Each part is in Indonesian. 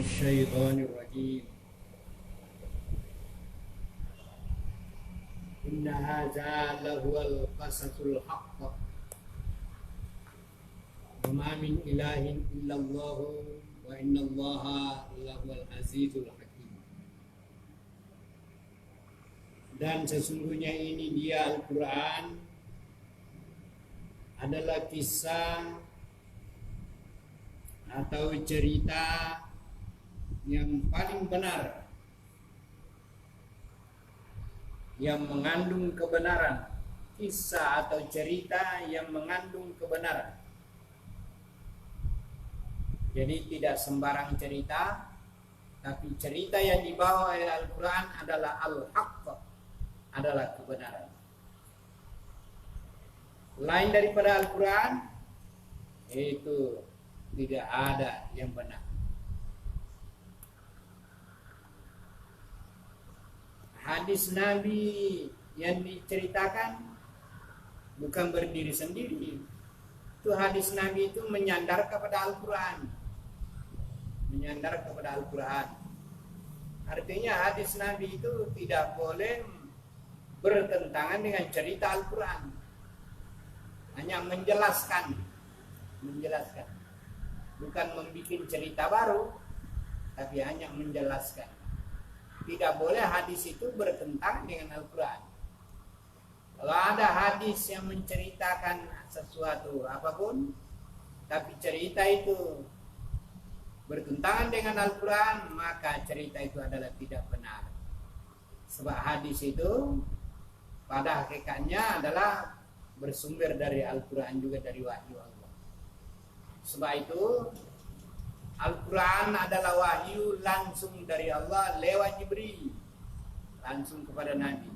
الشيطان الرجيم إن هذا لهو القصص الحق وما من إله إلا الله وإن الله لهو العزيز الحكيم. Dan sesungguhnya ini dia Al-Quran adalah kisah atau cerita yang paling benar, yang mengandung kebenaran, kisah atau cerita yang mengandung kebenaran. Jadi tidak sembarang cerita, tapi cerita yang dibawa oleh Al-Quran adalah Al-Haqq, adalah kebenaran. Lain daripada Al-Quran, itu tidak ada yang benar. Hadis Nabi yang diceritakan bukan berdiri sendiri. Itu hadis Nabi itu menyandar kepada Al-Quran. Menyandar kepada Al-Quran. Artinya hadis Nabi itu tidak boleh bertentangan dengan cerita Al-Quran. Hanya menjelaskan. Bukan membuat cerita baru, tapi hanya menjelaskan. Tidak boleh hadis itu bertentangan dengan Al-Quran. Kalau ada hadis yang menceritakan sesuatu apapun, tapi cerita itu bertentangan dengan Al-Quran, maka cerita itu adalah tidak benar. Sebab hadis itu pada hakikatnya adalah bersumber dari Al-Quran, juga dari wahyu Allah. Sebab itu Al-Quran adalah wahyu langsung dari Allah lewat Jibril, langsung kepada Nabi.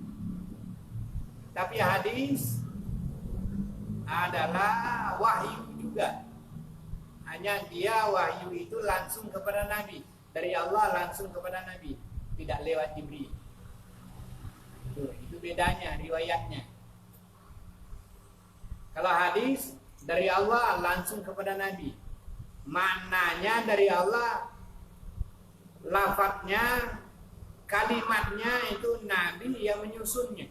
Tapi hadis adalah wahyu juga. Hanya dia wahyu itu langsung kepada Nabi, dari Allah langsung kepada Nabi, tidak lewat Jibril. Itu bedanya riwayatnya. Kalau hadis dari Allah langsung kepada Nabi, maknanya dari Allah, lafadznya, kalimatnya itu Nabi yang menyusunnya.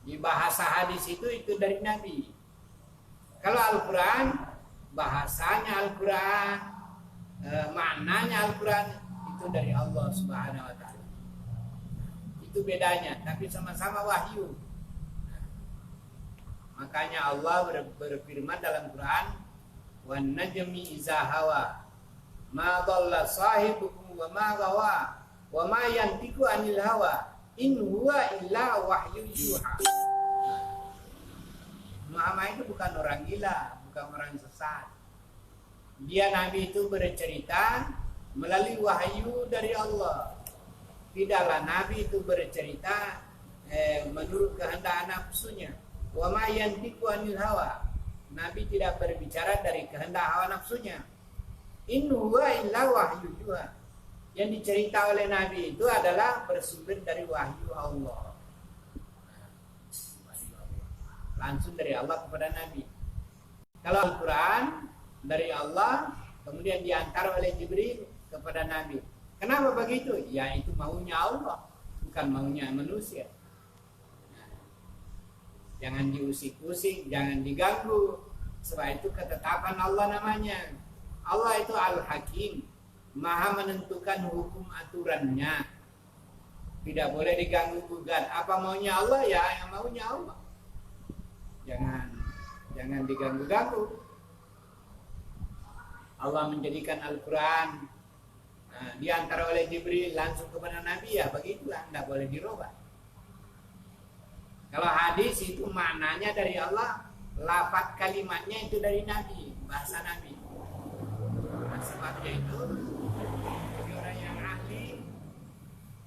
Di bahasa hadis itu dari Nabi. Kalau Al-Quran, bahasanya Al-Quran, maknanya Al-Quran itu dari Allah Subhanahu wa Ta'ala. Itu bedanya, tapi sama-sama wahyu. Makanya Allah berfirman dalam Quran, wan najmi iza hawa ma dhalla sahibukum wa ma gawa wa ma yantiqu anil hawa in huwa illa wahyu yuha. Muhammad itu bukan orang gila, bukan orang sesat. Dia Nabi itu bercerita melalui wahyu dari Allah. Tidaklah Nabi itu bercerita menurut kehendak nafsunya. Wa ma yantiqu anil hawa. Nabi tidak berbicara dari kehendak hawa nafsunya. In huwa illa wahyu yuha. Yang dicerita oleh Nabi itu adalah bersumber dari wahyu Allah. Langsung dari Allah kepada Nabi. Kalau Al-Quran dari Allah, kemudian diantar oleh Jibril kepada Nabi. Kenapa begitu? Ya itu maunya Allah, bukan maunya manusia. Jangan diusik-usik, jangan diganggu. Sebab itu ketetapan Allah namanya. Allah itu Al-Hakim, Maha menentukan hukum aturannya. Tidak boleh diganggu gugat. Apa maunya Allah, ya yang maunya Allah. Jangan diganggu-ganggu. Allah menjadikan Al-Quran diantar oleh Jibril langsung kepada Nabi, ya begitulah, tidak boleh dirubah. Kalau hadis itu maknanya dari Allah, lafaz kalimatnya itu dari Nabi, bahasa Nabi. Nah, sebabnya itu bagi orang yang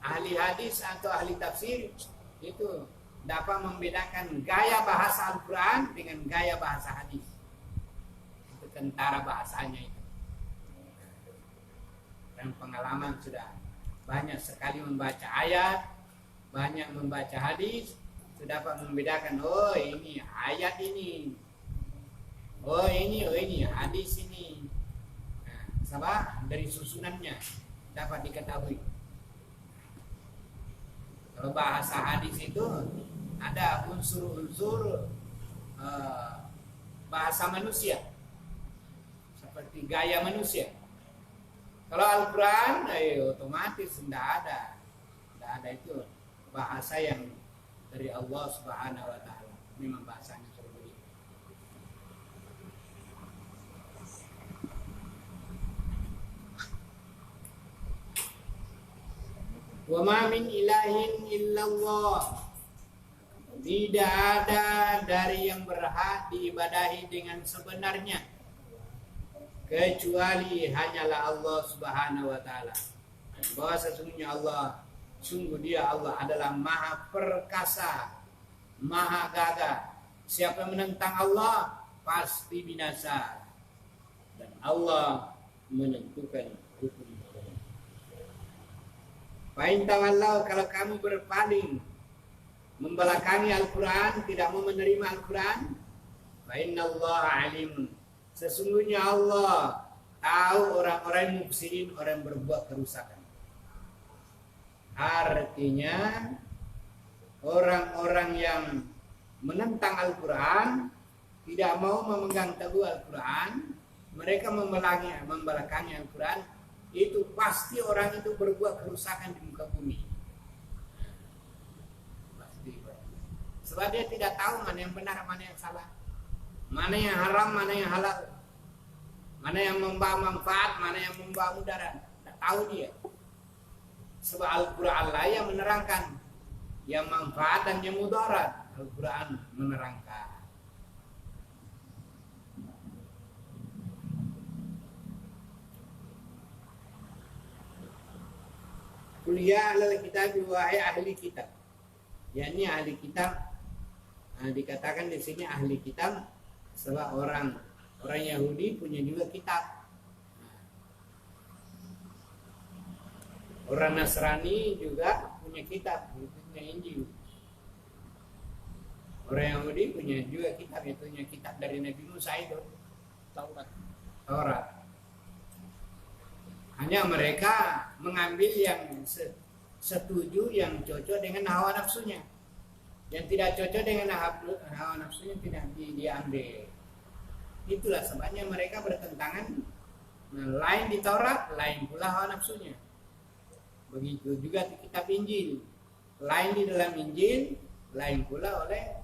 ahli hadis atau ahli tafsir itu dapat membedakan gaya bahasa Al-Quran dengan gaya bahasa hadis. Itu kentara bahasanya itu. Dan pengalaman sudah banyak sekali membaca ayat, banyak membaca hadis, sudah dapat membedakan, oh ini ayat ini, oh ini hadis ini. Nah, sama dari susunannya dapat diketahui. Kalau bahasa hadis itu ada unsur-unsur bahasa manusia seperti gaya manusia. Kalau Al-Quran otomatis tidak ada itu bahasa yang dari Allah Subhanahu wa Ta'ala. Memang bahasanya seperti itu. Wa ma min ilahin illallah. Tidak ada dari yang berhak diibadahi dengan sebenarnya kecuali hanyalah Allah Subhanahu wa Ta'ala. Bahwa sesungguhnya Allah, sungguh dia Allah adalah maha perkasa, maha gagah. Siapa yang menentang Allah pasti binasa, dan Allah menentukan hukum. Fa'in tawallau, kalau kamu berpaling membelakangi Al-Quran, tidak mau menerima Al-Quran, fa'innallaha alimun, sesungguhnya Allah tahu orang-orang mufsidin, orang berbuat kerusakan. Artinya orang-orang yang menentang Al-Quran, tidak mau memegang teguh Al-Quran, mereka membelakangi Al-Quran, itu pasti orang itu berbuat kerusakan di muka bumi. Pasti. Sebab dia tidak tahu mana yang benar, mana yang salah, mana yang haram, mana yang halal, mana yang membawa manfaat, mana yang membawa mudarat. Tidak tahu dia. Sebab Al-Quran lah yang menerangkan yang manfaat dan yang mudarat. Al-Quran menerangkan. Kuliah ahlul kitab, wahai ahli kitab. yakni ahli kitab. Dikatakan di sini ahli kitab sebab orang Yahudi punya juga kitab. Orang Nasrani juga punya kitab, punya Injil. Orang Yahudi punya juga kitab, yaitu kitab dari Nabi Musa itu, Taurat. Hanya mereka mengambil yang setuju, yang cocok dengan hawa nafsunya. Yang tidak cocok dengan hawa nafsunya tidak diambil. Itulah sebabnya mereka bertentangan. Lain di Taurat, lain pula hawa nafsunya. Begitu juga di kitab Injil. Lain di dalam Injil, lain pula oleh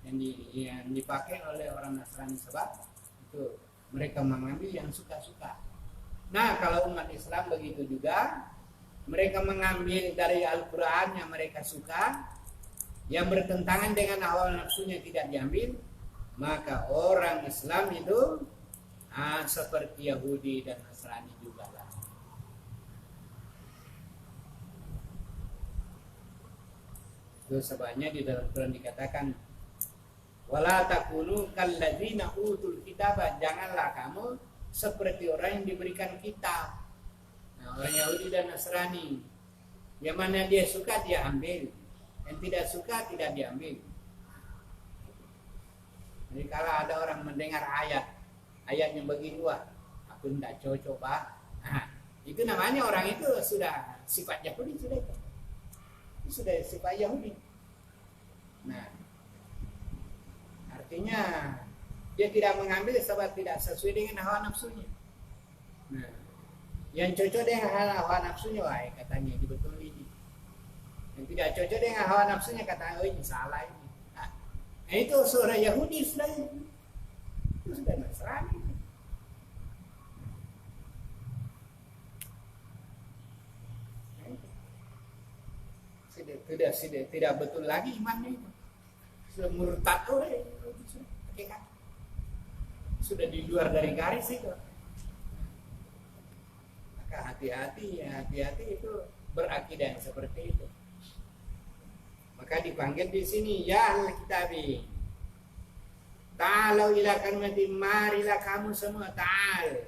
yang dipakai oleh orang Nasrani, sebab itu mereka mengambil yang suka-suka. Nah, kalau umat Islam begitu juga, mereka mengambil dari Al-Quran yang mereka suka, yang bertentangan dengan hawa nafsunya tidak diambil, maka orang Islam itu seperti Yahudi dan Nasrani juga lah. Itu sebabnya di dalam Quran dikatakan, wala takunu kalladzina utul kitaba, janganlah kamu seperti orang yang diberikan kitab. Nah, orang Yahudi dan Nasrani, yang mana dia suka dia ambil, yang tidak suka tidak diambil. Jadi kalau ada orang mendengar ayat yang begini, wah aku tidak cocok bah, itu namanya orang itu sudah sifat Yahudi, sudah sifat Yahudi. Nah, artinya dia tidak mengambil sebab tidak sesuai dengan hawa nafsunya. Nah, yang cocok dengan hawa nafsunya, wah katanya ini betul ini. Yang tidak cocok dengan hawa nafsunya kata, oh ini salah ini. Nah, itu seorang Yahudi sudah itu sudah Nasrani. Tidak betul lagi imannya itu. Sudah murtad, sudah di luar dari garis itu. Maka hati-hati itu berakidah seperti itu. Maka dipanggil di sini ya ahlul kitabi, ta'alu ila kalimatin, marilah kamu semua ta'alu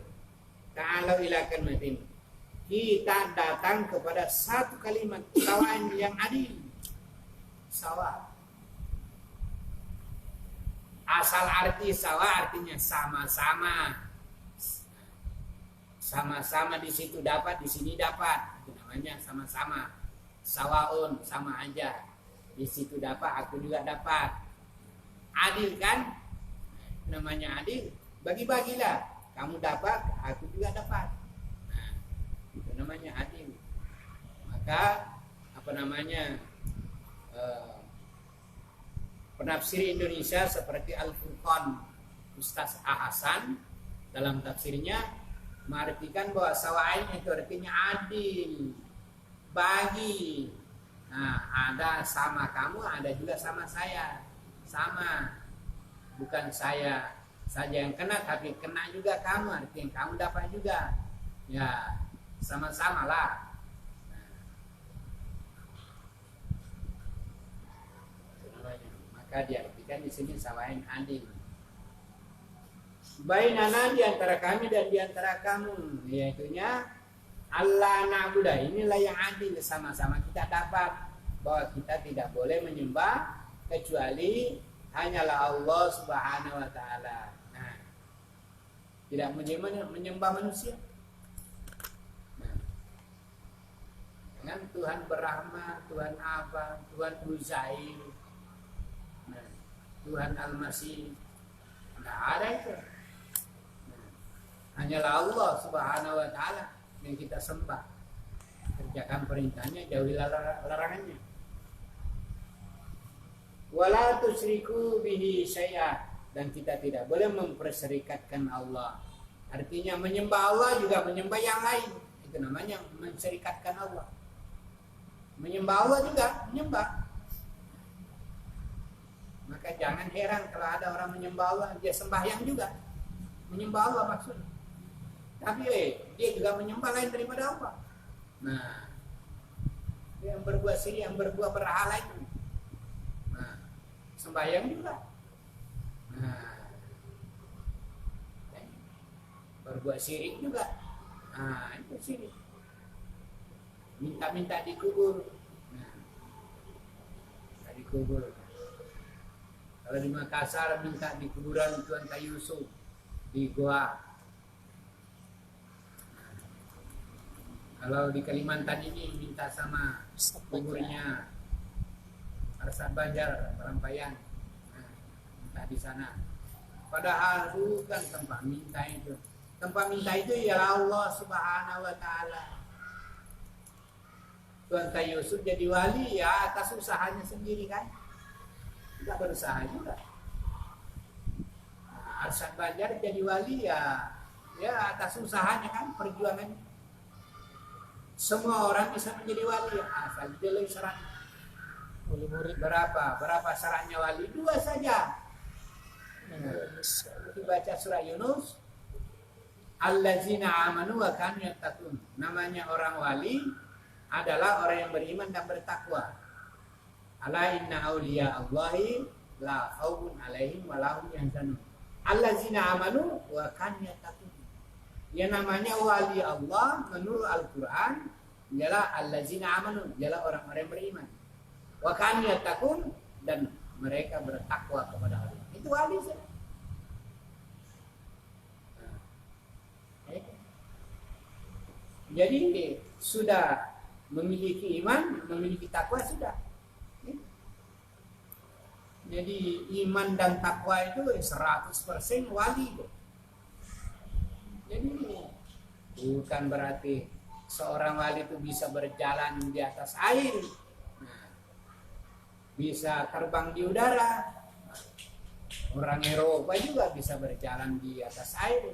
ila kalimatin, kita datang kepada satu kalimat sawa'in yang adil. Sawa, asal arti sawa artinya sama-sama. sama-sama di situ dapat, di sini dapat, itu namanya sama-sama. Sawaun, sama aja, di situ dapat, aku juga dapat. Adil kan? Namanya adil. Bagi-bagilah, kamu dapat, aku juga dapat. Nah, itu namanya adil. Maka penafsir Indonesia seperti Al-Furqan Ustaz Hasan dalam tafsirnya mengartikan bahwa sawain itu artinya adil, bagi. Nah, ada sama kamu, ada juga sama saya. Sama. Bukan saya saja yang kena, tapi kena juga kamu, artinya kamu dapat juga. Ya, sama-sama lah. Maka diartikan di sini sawain adil. Bainana di antara kami dan di antara kamu, yaitunya Allah na'budah. Inilah yang adil, sama-sama kita dapat bahwa kita tidak boleh menyembah kecuali hanyalah Allah Subhanahu wa taala. Nah, tidak menyembah manusia. Nah, dengan Tuhan berrahmat, Tuhan apa, Tuhan Uzair, nah, Tuhan Al-Masih, tidak ada itu. Nah, hanyalah Allah Subhanahu wa taala yang kita sembah. Kerjakan perintahnya, jauhilah larangannya. Wala tusyriku bihi syai'a, dan kita tidak boleh memperserikatkan Allah. Artinya menyembah Allah juga menyembah yang lain. Itu namanya menserikatkan Allah. Menyembah Allah juga menyembah. Maka jangan heran kalau ada orang menyembah Allah, dia sembahyang juga. Menyembah Allah maksudnya. Tapi dia juga menyembah lain daripada Allah. Nah, yang berbuat syirik, yang berbuat berhala itu, nah, sembahyang juga. Nah, berbuat syirik juga. Nah, itu syirik. Minta-minta dikubur. Nah, dikubur. Kalau di Makassar minta di kuburan Tuan Kai Yusuf di Goa. Kalau di Kalimantan ini minta sama kuburnya Arsad Banjar Perampaian, nah, minta di sana. Padahal bukan tempat minta itu. Tempat minta itu ialah Allah Subhanahu wa taala. Tuan Kai Yusuf jadi wali ya atas usahanya sendiri kan. Tidak berusaha juga. Nah, Arsad Banjar jadi wali ya atas usahanya kan, perjuangannya. Semua orang bisa menjadi wali asal dia syarat. Wali murid berapa syaratnya wali? 2 saja. Dibaca surah Yunus, allazina amanu wa kanu yattaqun. Namanya orang wali adalah orang yang beriman dan bertakwa. Ala inna auliya Allahi la khaufun alaihim wa lahum yahzanun. Allazina amanu wa kanu yattaqun. Yang namanya wali Allah menurut Al-Quran ialah allazina amanu, ialah orang-orang yang beriman. Wa kanu yattaqun, dan mereka bertakwa kepada Allah. Itu wali saja. Jadi sudah memiliki iman, memiliki takwa sudah. Jadi iman dan takwa itu 100% wali. Jadi bukan berarti seorang wali itu bisa berjalan di atas air, nah, bisa terbang di udara. Orang Eropa juga bisa berjalan di atas air,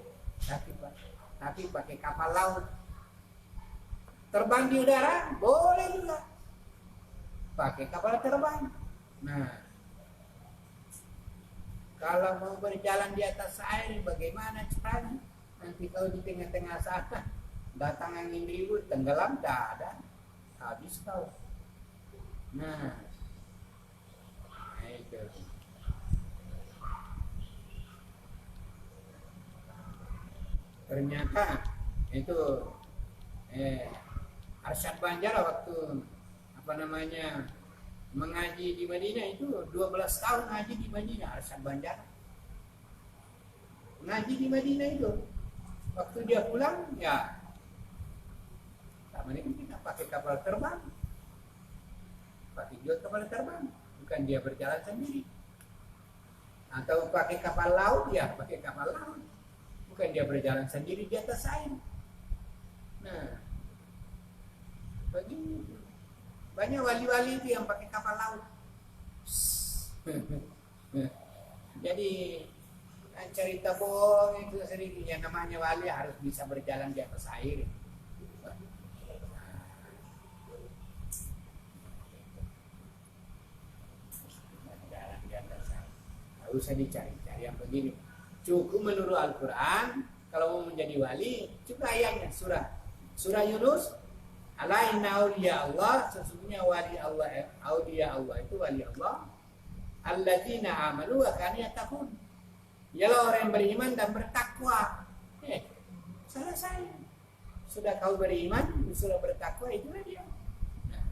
tapi pakai kapal laut. Terbang di udara boleh juga, pakai kapal terbang. Nah, kalau mau berjalan di atas air bagaimana caranya? Nanti kalau di tengah-tengah sana datang angin ribut, tenggelam, dah ada, habis kau. Nah, itu. Ternyata itu Arsad Banjar waktu mengaji di Madinah itu 12 tahun ngaji di Madinah. Arsad Banjar ngaji di Madinah itu Waktu dia pulang, ya sama ini kita pakai kapal terbang, pakai juga kapal terbang, bukan dia berjalan sendiri. Atau pakai kapal laut, ya pakai kapal laut, bukan dia berjalan sendiri di atas air. Nah, begini banyak wali-wali itu yang pakai kapal laut. Jadi cerita bohong itu sering, yang namanya wali harus bisa berjalan di atas air. Jalan di atas air. Nggak usah dicari-cari yang begini. Cukup menurut Al-Quran. Kalau mau menjadi wali, cukup ayatnya surah Yunus. Ala inna awliya Allah, sesungguhnya wali Allah, awliya Allah itu wali Allah. Alladzina amanu wa kanu yattaqun. Ialah orang yang beriman dan bertakwa. Selesai. Sudah kau beriman, sudah bertakwa, itulah dia. Nah,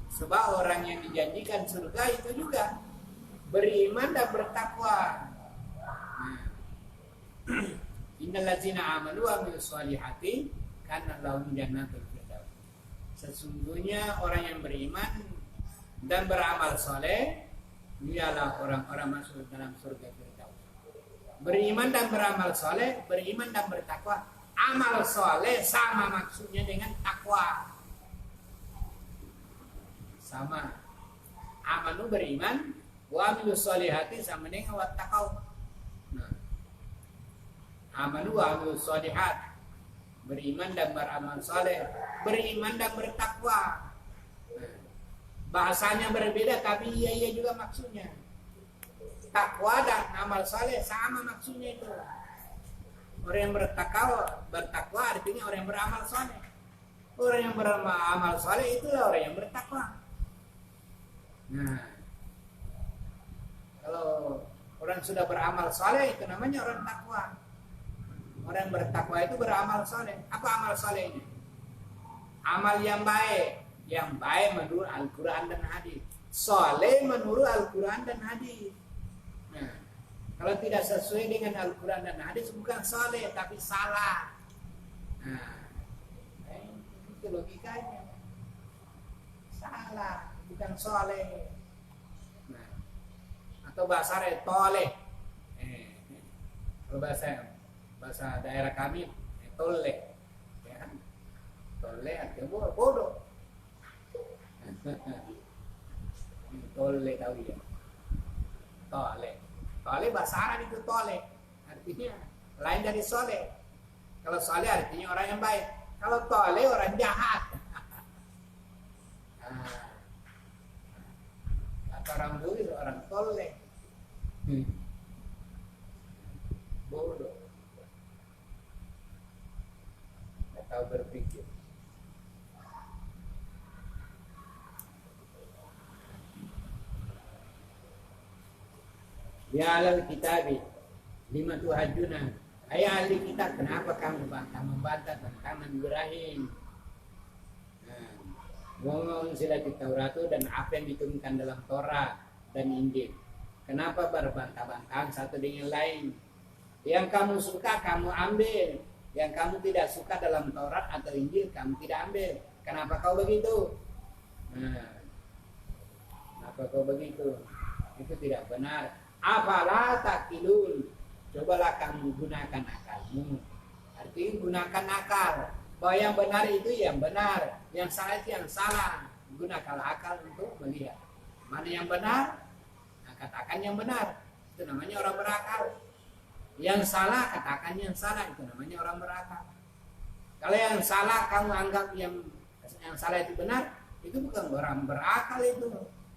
sebab orang yang dijanjikan surga itu juga beriman dan bertakwa. Innal ladzina amanu wa amilus solihati kana lahum jannatul firdaus. Sesungguhnya orang yang beriman dan beramal soleh, dialah orang-orang masuk dalam surga Firdaus. Beriman dan beramal soleh, beriman dan bertakwa. Amal soleh sama maksudnya dengan takwa. Sama. Amanu beriman, wa amilus solihati sama dengan wattaqau. Nah. Amanu wa amilus solihat. Beriman dan beramal soleh, beriman dan bertakwa. Bahasanya berbeda tapi iya juga maksudnya. Takwa dan amal saleh sama maksudnya itu. Orang yang bertakwa artinya orang yang beramal saleh. Orang yang beramal saleh itulah orang yang bertakwa. Nah, kalau orang sudah beramal saleh itu namanya orang takwa. Orang yang bertakwa itu beramal saleh. Apa amal salehnya? Amal yang baik. Yang baik menurut Al-Quran dan hadis, soleh menurut Al-Quran dan hadis. Nah, kalau tidak sesuai dengan Al-Quran dan hadis bukan soleh tapi salah. Nah, itu logikanya. Salah, bukan soleh. Nah, atau bahasa toleh. Kalau bahasa daerah kami toleh, ya kan? Toleh artinya bodoh. Tole tahu ya. Tole bahasa Arab itu tole. Artinya lain dari soleh. Kalau soleh artinya orang yang baik. Kalau tole orang jahat. Atau orang dulu orang tole. Bodoh. Tidak tahu berpikir. Ya alal kitabi lima tuhajuna. Hai ahli kitab, kenapa kamu membantah tentang Nabi Ibrahim? Ngomong silati Taurat dan apa yang diturunkan dalam Taurat dan Injil. Kenapa berbantah-bantahan satu dengan lain? Yang kamu suka kamu ambil, yang kamu tidak suka dalam Taurat atau Injil kamu tidak ambil. Kenapa kau begitu? Kenapa kau begitu? Itu tidak benar. Apalah takilun, cobalah kamu gunakan akalmu. Artinya gunakan akal. Bahwa yang benar itu yang benar, yang salah itu yang salah. Gunakanlah akal untuk melihat mana yang benar. Nah, katakan yang benar. Itu namanya orang berakal. Yang salah katakan yang salah. Itu namanya orang berakal. Kalau yang salah kamu anggap yang salah itu benar, itu bukan orang berakal itu.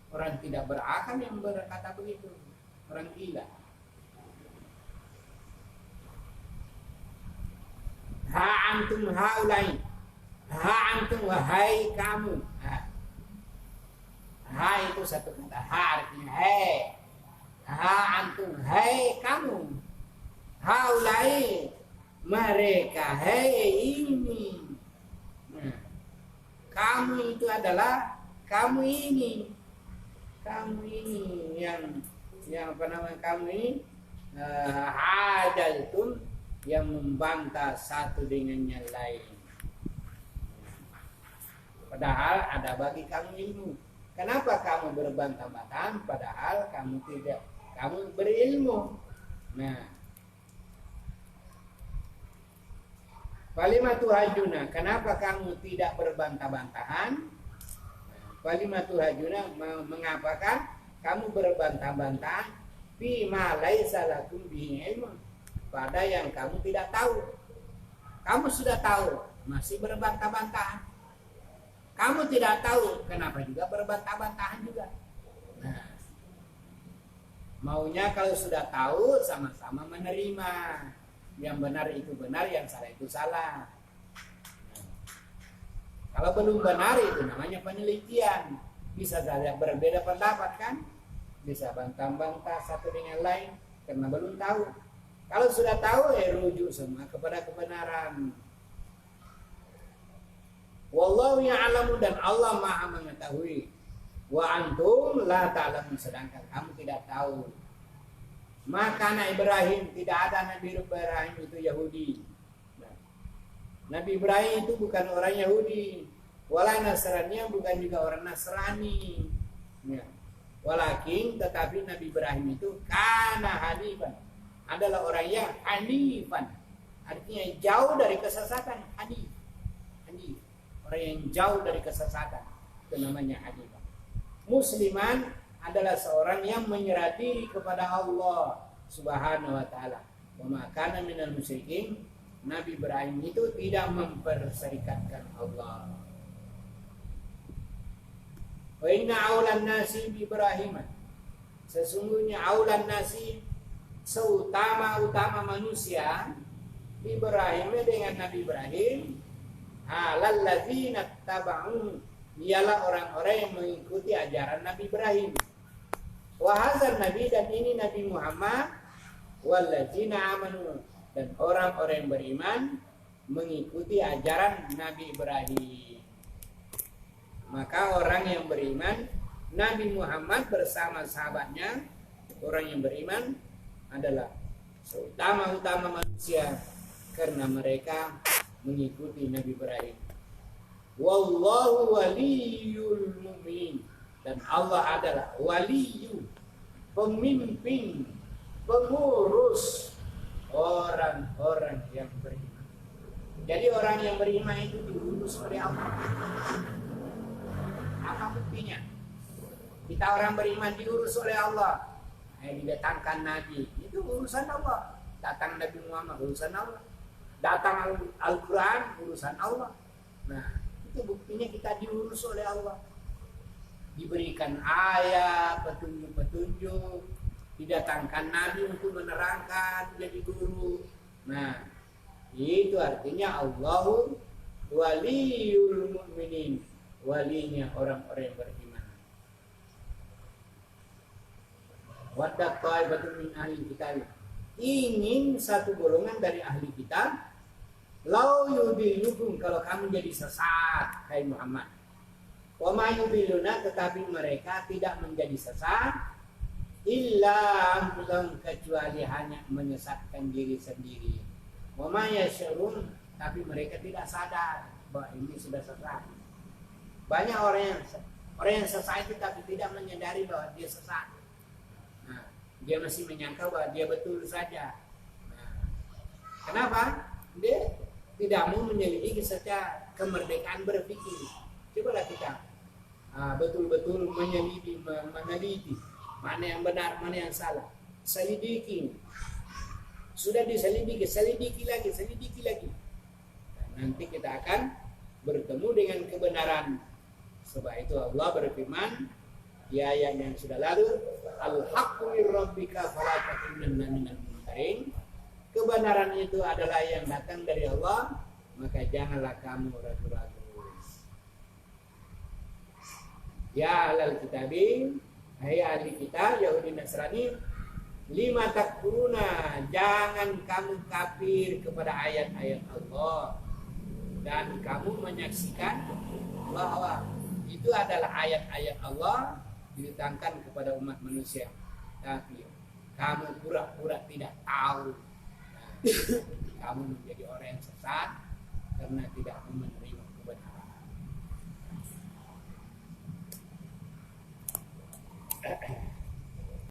Orang tidak berakal yang berkata begitu. Orang gila. Ha antum haulai. Ha antum wahai kamu. Ha itu satu kata. Ha artinya hai. Ha antum hai kamu. Haulai mereka hai ini. Kamu itu adalah kamu ini. Kamu ini yang apa namanya kamu ini hajaltum yang membantah satu dengan yang lain. Padahal ada bagi kamu ilmu. Kenapa kamu berbantah-bantahan padahal kamu berilmu? Nah, Kalimatu hajuna, kenapa kamu tidak berbantah-bantahan? Kalimatu hajuna, mengapakah kamu berbantah-bantahan? Bima laisa lakum bihi ilmun, pada yang kamu tidak tahu. Kamu sudah tahu, masih berbantah-bantahan. Kamu tidak tahu, kenapa juga berbantah-bantahan juga? Nah, maunya kalau sudah tahu sama-sama menerima. Yang benar itu benar, yang salah itu salah. Nah, kalau belum benar itu namanya penelitian. Bisa saja berbeda pendapat kan? Bisa bantah-bantah satu dengan lain karena belum tahu. Kalau sudah tahu rujuk semua kepada kebenaran. Wallahu ya'lamu, dan Allah Maha mengetahui. Wa antum la ta'lamun, sedangkan kamu tidak tahu. Maka Ibrahim, tidak ada Nabi Ibrahim itu Yahudi. Nabi Ibrahim itu bukan orang Yahudi. Wala Nasrani, bukan juga orang Nasrani. Ya. Walakin tetapi Nabi Ibrahim itu kana hanifan, adalah orang yang hanifan. Artinya jauh dari kesesatan. Hanif. Orang yang jauh dari kesesatan. Itu namanya hanifan. Musliman adalah seorang yang menyerah diri kepada Allah Subhanahu wa taala. Wa ma kana minal musyrikin. Nabi Ibrahim itu tidak memperserikatkan Allah. Wa inna aulan nasi bi Ibrahim. Sesungguhnya aulan nasi, seutama-utama manusia, Ibrahim dengan Nabi Ibrahim, alalladzina taba'u, ialah orang-orang yang mengikuti ajaran Nabi Ibrahim. Wahazan Nabi, dan ini Nabi Muhammad, walladzina amanu, dan orang-orang yang beriman mengikuti ajaran Nabi Ibrahim. Maka orang yang beriman, Nabi Muhammad bersama sahabatnya, orang yang beriman adalah seutama-utama manusia karena mereka mengikuti Nabi Ibrahim. Wallahu waliyul mu'min, dan Allah adalah waliyu, pemimpin, pengurus orang-orang yang beriman. Jadi orang yang beriman itu diurus oleh Allah. Apa buktinya? Kita orang beriman diurus oleh Allah. Didatangkan Nabi, itu urusan Allah. Datang Nabi Muhammad, urusan Allah. Datang Al-Quran, urusan Allah. Nah, itu buktinya kita diurus oleh Allah. Diberikan ayat, petunjuk-petunjuk, didatangkan Nabi untuk menerangkan, jadi guru. Nah, itu artinya Allahu waliyul mu'minin, walinya orang-orang yang beriman. Waddat ta'ibatun min ahli kitab, ingin satu golongan dari ahli kitab, lau yudillukum, kalau kamu jadi sesat, hai Muhammad. Wa ma yudilluna, tetapi mereka tidak menjadi sesat, illa anfusahum, kecuali hanya menyesatkan diri sendiri. Wa ma yashurun, tapi mereka tidak sadar bahwa ini sudah sesat. Banyak orang yang sesat itu tapi tidak menyadari bahwa dia sesat. Nah, dia masih menyangka bahwa dia betul saja. Nah, kenapa? Dia tidak mau menyelidiki secara kemerdekaan berpikir. Cobalah kita betul-betul meneliti mana yang benar, mana yang salah. Selidiki. Sudah diselidiki, selidiki lagi. Nanti kita akan bertemu dengan kebenaran. Sebab itu Allah berfirman di ayat yang sudah lalu, al-haqqu mir rabbika fala takunanna minal mumtarin. Kebenaran itu adalah yang datang dari Allah, maka janganlah kamu ragu-ragu. Ya ahlal kitabi, hai ahli kitab Yahudi Nasrani, lima takfuruna, jangan kamu kafir kepada ayat-ayat Allah dan kamu menyaksikan bahwa itu adalah ayat-ayat Allah didatangkan kepada umat manusia, tapi kamu pura-pura tidak tahu. Nah, kamu menjadi orang yang sesat karena tidak menerima kebenaran.